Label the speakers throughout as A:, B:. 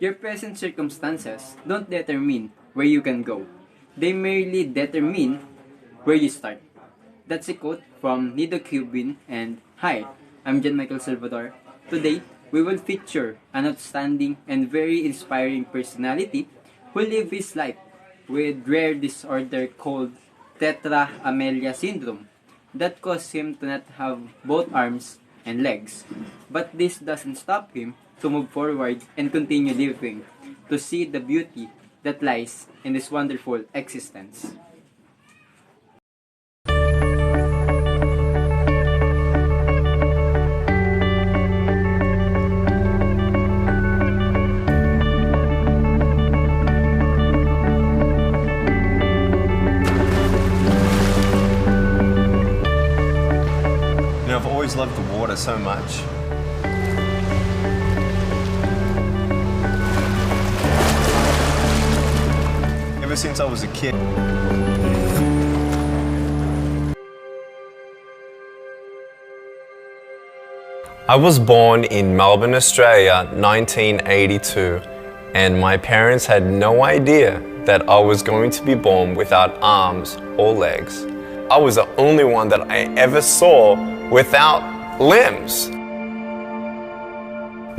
A: Your present circumstances don't determine where you can go. They merely determine where you start. That's a quote from Nido Cubin, and hi, I'm John Michael Salvador. Today, we will feature an outstanding and very inspiring personality who lived his life with rare disorder called tetra amelia syndrome that caused him to not have both arms and legs. But this doesn't stop him to move forward and continue living, to see the beauty that lies in this wonderful existence.
B: I've always loved the water so much. Ever since I was a kid. I was born in Melbourne, Australia, 1982, and my parents had no idea that I was going to be born without arms or legs. I was the only one that I ever saw without limbs.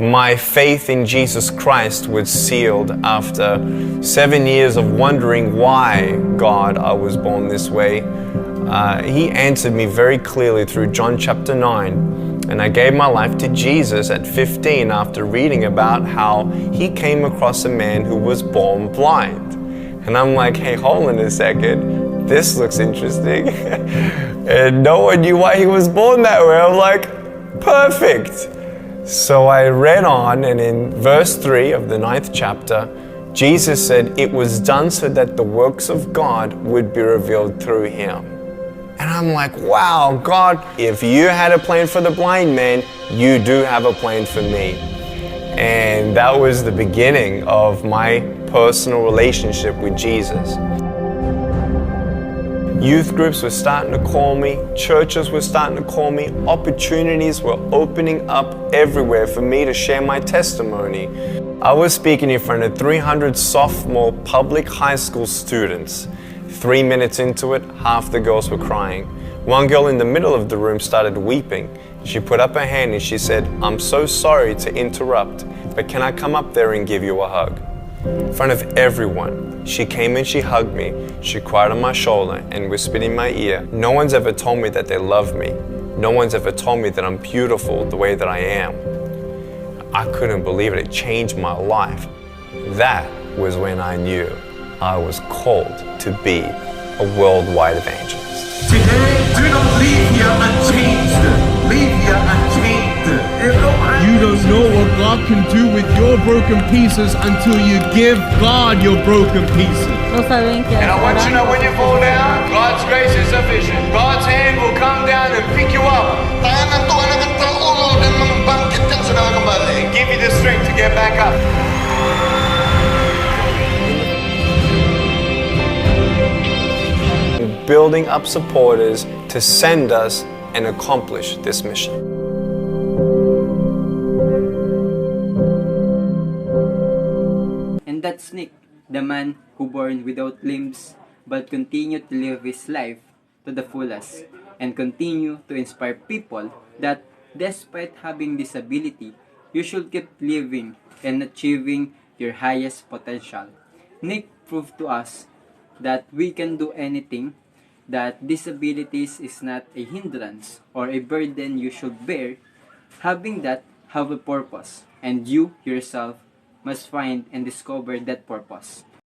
B: My faith in Jesus Christ was sealed after 7 years of wondering why, God, I was born this way. He answered me very clearly through John chapter 9. And I gave my life to Jesus at 15 after reading about how he came across a man who was born blind. And I'm like, hey, hold on a second. This looks interesting. And no one knew why he was born that way. I'm like, perfect. So I read on, and in verse 3 of the 9th chapter, Jesus said, it was done so that the works of God would be revealed through him. And I'm like, wow, God, if you had a plan for the blind man, you do have a plan for me. And that was the beginning of my personal relationship with Jesus. Youth groups were starting to call me, churches were starting to call me, opportunities were opening up everywhere for me to share my testimony. I was speaking in front of 300 sophomore public high school students. 3 minutes into it, half the girls were crying. One girl in the middle of the room started weeping. She put up her hand and she said, I'm so sorry to interrupt, but can I come up there and give you a hug? In front of everyone, she came and she hugged me. She cried on my shoulder and whispered in my ear, no one's ever told me that they love me. No one's ever told me that I'm beautiful the way that I am. I couldn't believe it. It changed my life. That was when I knew I was called to be a worldwide evangelist.
C: Today, do not leave here unchanged. Leave here unchanged.
D: You don't know what God can do with your broken pieces until you give God your broken pieces.
E: No saben qué
F: And I want you to know when you fall down, God's grace is sufficient. God's hand will come down and pick you up. And give you the strength to get back up.
B: Building up supporters to send us and accomplish this mission.
A: And that's Nick, the man who born without limbs but continued to live his life to the fullest and continue to inspire people that despite having disability, you should keep living and achieving your highest potential. Nick proved to us that we can do anything, that disabilities is not a hindrance or a burden you should bear. Having that, have a purpose, and you yourself must find and discover that purpose.